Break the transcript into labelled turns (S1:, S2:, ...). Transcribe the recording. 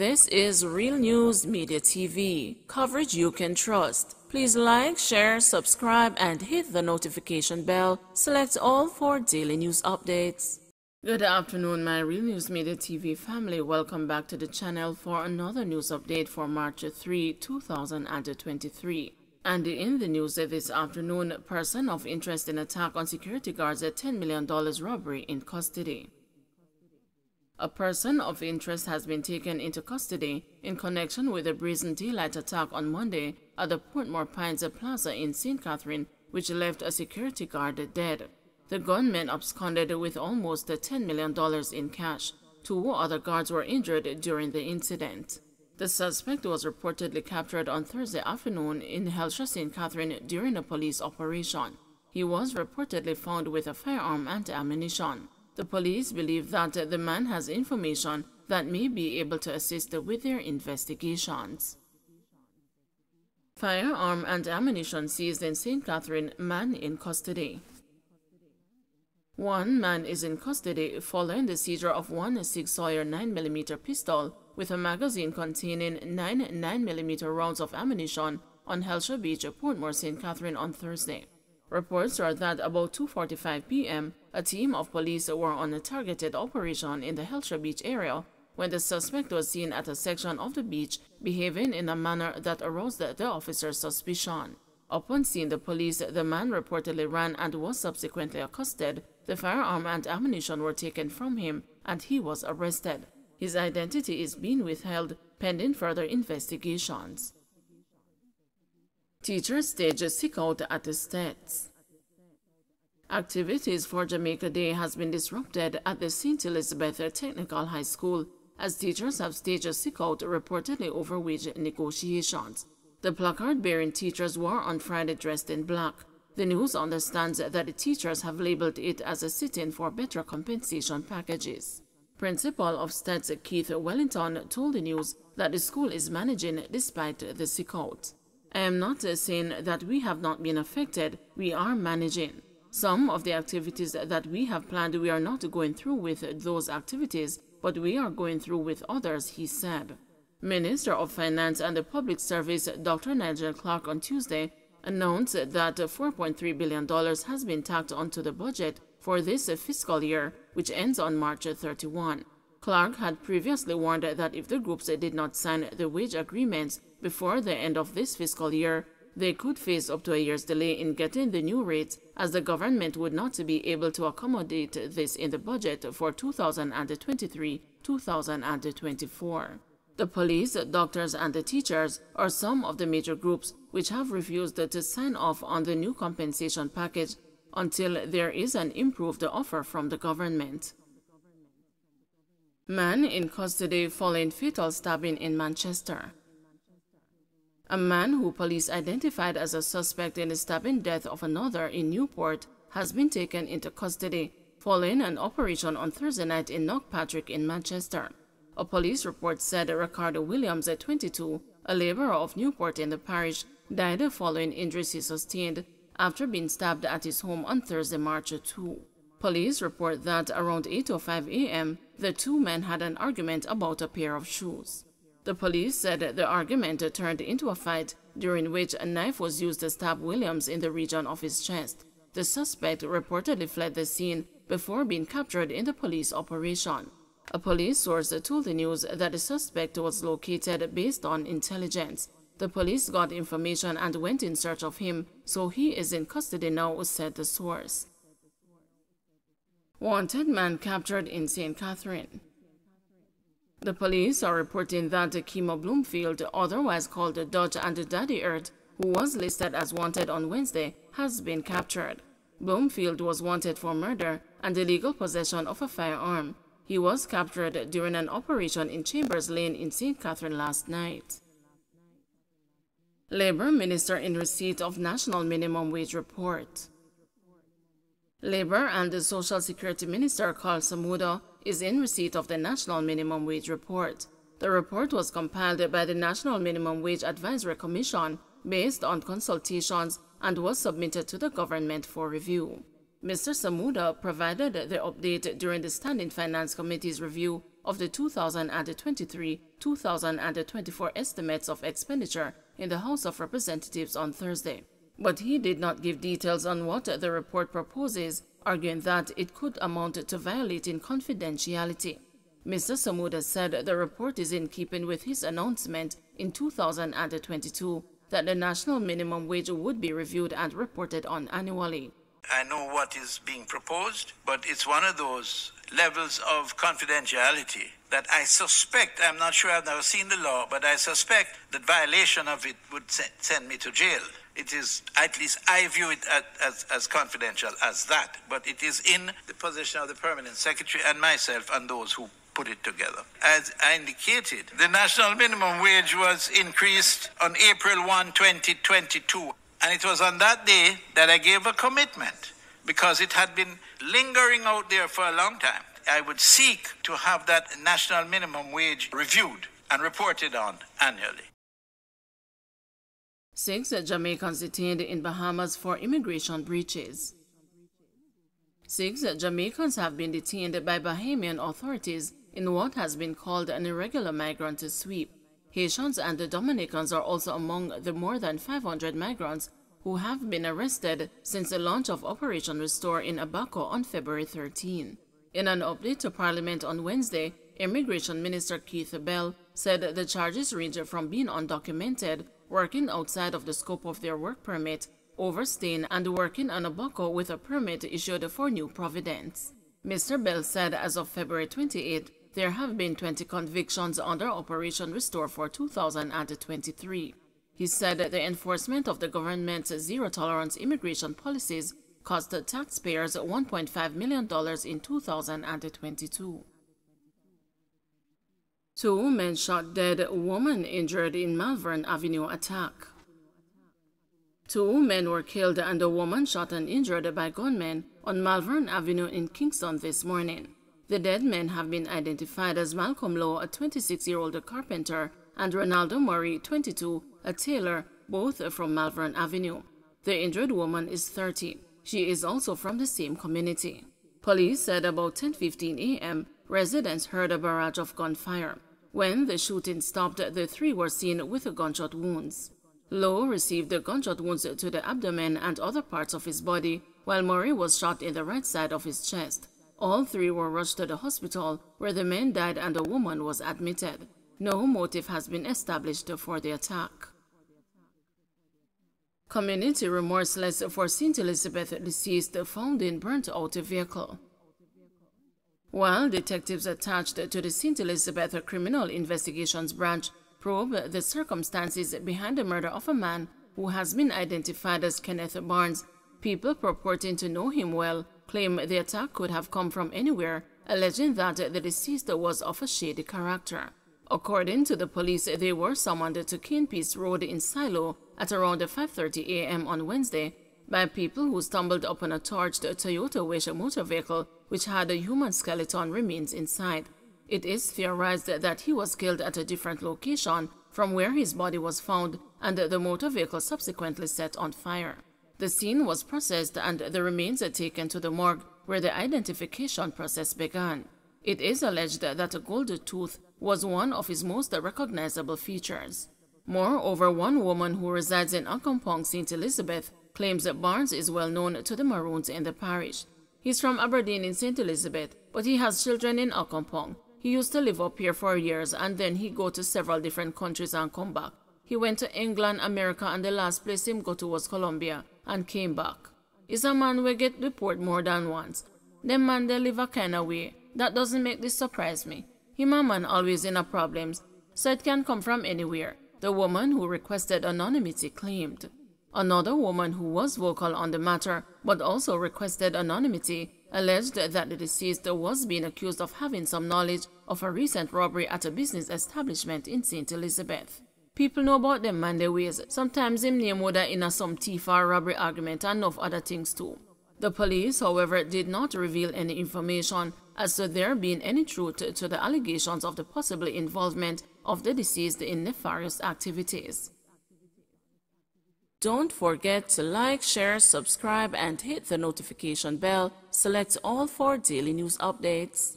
S1: This is Real News Media TV, coverage you can trust. Please like, share, subscribe, and hit the notification bell. Select all for daily news updates. Good afternoon, my Real News Media TV family. Welcome back to the channel for another news update for March 3, 2023. And in the news this afternoon, person of interest in attack on security guards at $10 million robbery in custody. A person of interest has been taken into custody in connection with a brazen daylight attack on Monday at the Portmore Pines Plaza in St. Catherine, which left a security guard dead. The gunman absconded with almost $10 million in cash. Two other guards were injured during the incident. The suspect was reportedly captured on Thursday afternoon in Helsha, St. Catherine during a police operation. He was reportedly found with a firearm and ammunition. The police believe that the man has information that may be able to assist with their investigations. Firearm and ammunition seized in St. Catherine, man in custody. One man is in custody following the seizure of one Sig Sauer 9mm pistol with a magazine containing 9 9mm rounds of ammunition on Helsha Beach, Portmore, St. Catherine on Thursday. Reports are that about 2:45 p.m., a team of police were on a targeted operation in the Helsha Beach area when the suspect was seen at a section of the beach behaving in a manner that aroused the officer's suspicion. Upon seeing the police, the man reportedly ran and was subsequently accosted. The firearm and ammunition were taken from him and he was arrested. His identity is being withheld pending further investigations. Teachers stage a sick-out at the states. Activities for Jamaica Day has been disrupted at the St. Elizabeth Technical High School as teachers have staged a sick-out reportedly over wage negotiations. The placard-bearing teachers were on Friday dressed in black. The news understands that the teachers have labeled it as a sit-in for better compensation packages. Principal of Stats Keith Wellington told the news that the school is managing despite the sick-out. I am not saying that we have not been affected, we are managing. Some of the activities that we have planned, we are not going through with those activities, but we are going through with others, he said. Minister of Finance and Public Service Dr. Nigel Clark on Tuesday announced that $4.3 billion has been tacked onto the budget for this fiscal year, which ends on March 31. Clark had previously warned that if the groups did not sign the wage agreements before the end of this fiscal year, they could face up to a year's delay in getting the new rates, as the government would not be able to accommodate this in the budget for 2023-2024. The police, doctors, and the teachers are some of the major groups which have refused to sign off on the new compensation package until there is an improved offer from the government. Man in custody following fatal stabbing in Manchester. A man who police identified as a suspect in the stabbing death of another in Newport has been taken into custody following an operation on Thursday night in Knockpatrick in Manchester. A police report said Ricardo Williams, 22, a laborer of Newport in the parish, died following injuries he sustained after being stabbed at his home on Thursday, March 2. Police report that around 8:05 a.m., the two men had an argument about a pair of shoes. The police said the argument turned into a fight, during which a knife was used to stab Williams in the region of his chest. The suspect reportedly fled the scene before being captured in the police operation. A police source told the news that the suspect was located based on intelligence. The police got information and went in search of him, so he is in custody now, said the source. Wanted man captured in St. Catherine. The police are reporting that Kimo Bloomfield, otherwise called Dodge and Daddy Earth, who was listed as wanted on Wednesday, has been captured. Bloomfield was wanted for murder and illegal possession of a firearm. He was captured during an operation in Chambers Lane in St. Catherine last night. Labor Minister in receipt of National Minimum Wage Report. Labor and the Social Security Minister Carl Samuda is in receipt of the National Minimum Wage Report. The report was compiled by the National Minimum Wage Advisory Commission based on consultations and was submitted to the government for review. Mr. Samuda provided the update during the Standing Finance Committee's review of the 2023-2024 estimates of expenditure in the House of Representatives on Thursday. But he did not give details on what the report proposes, arguing that it could amount to violating confidentiality. Mr. Samuda said the report is in keeping with his announcement in 2022 that the national minimum wage would be reviewed and reported on annually.
S2: I know what is being proposed, but it's one of those levels of confidentiality that I suspect, I'm not sure, I've never seen the law, but I suspect that violation of it would send me to jail. It is, at least I view it as confidential as that, but it is in the position of the Permanent Secretary and myself and those who put it together. As I indicated, the national minimum wage was increased on April 1, 2022. And it was on that day that I gave a commitment, because it had been lingering out there for a long time. I would seek to have that national minimum wage reviewed and reported on annually.
S1: 6 Jamaicans detained in Bahamas for immigration breaches. 6 Jamaicans have been detained by Bahamian authorities in what has been called an irregular migrant sweep. Haitians and the Dominicans are also among the more than 500 migrants who have been arrested since the launch of Operation Restore in Abaco on February 13. In an update to Parliament on Wednesday, Immigration Minister Keith Bell said the charges range from being undocumented, working outside of the scope of their work permit, overstaying, and working on Abaco with a permit issued for New Providence. Mr. Bell said as of February 28, there have been 20 convictions under Operation Restore for 2023. He said that the enforcement of the government's zero-tolerance immigration policies cost taxpayers $1.5 million in 2022. 2 men shot dead, woman injured in Malvern Avenue attack. 2 men were killed and a woman shot and injured by gunmen on Malvern Avenue in Kingston this morning. The dead men have been identified as Malcolm Lowe, a 26-year-old carpenter, and Ronaldo Murray, 22, a tailor, both from Malvern Avenue. The injured woman is 30. She is also from the same community. Police said about 10:15 a.m., residents heard a barrage of gunfire. When the shooting stopped, the 3 were seen with gunshot wounds. Lowe received gunshot wounds to the abdomen and other parts of his body, while Murray was shot in the right side of his chest. All 3 were rushed to the hospital, where the men died and a woman was admitted. No motive has been established for the attack. Community remorseless for St. Elizabeth deceased found in burnt-out vehicle. While detectives attached to the St. Elizabeth Criminal Investigations Branch probe the circumstances behind the murder of a man who has been identified as Kenneth Barnes, people purporting to know him well claim the attack could have come from anywhere, alleging that the deceased was of a shady character. According to the police, they were summoned to Canepeace Road in Silo at around 5:30 a.m. on Wednesday by people who stumbled upon a torched Toyota Wish motor vehicle which had a human skeleton remains inside. It is theorized that he was killed at a different location from where his body was found, and the motor vehicle subsequently set on fire. The scene was processed and the remains are taken to the morgue, where the identification process began. It is alleged that a gold tooth was one of his most recognizable features. Moreover, one woman who resides in Accompong, St. Elizabeth, claims that Barnes is well known to the Maroons in the parish. He's from Aberdeen in St. Elizabeth, but he has children in Accompong. He used to live up here for years, and then he go to several different countries and come back. He went to England, America, and the last place him go to was Colombia, and came back. He's a man we get report more than once. Them man they live a kind of way. That doesn't make this surprise me. Him a man always in a problems, so it can come from anywhere, the woman who requested anonymity claimed. Another woman who was vocal on the matter, but also requested anonymity, alleged that the deceased was being accused of having some knowledge of a recent robbery at a business establishment in St. Elizabeth. People know about them man their ways. Sometimes him name woulda in a some thief or robbery argument and enough other things too. The police, however, did not reveal any information as to there being any truth to the allegations of the possible involvement of the deceased in nefarious activities. Don't forget to like, share, subscribe, and hit the notification bell. Select all for daily news updates.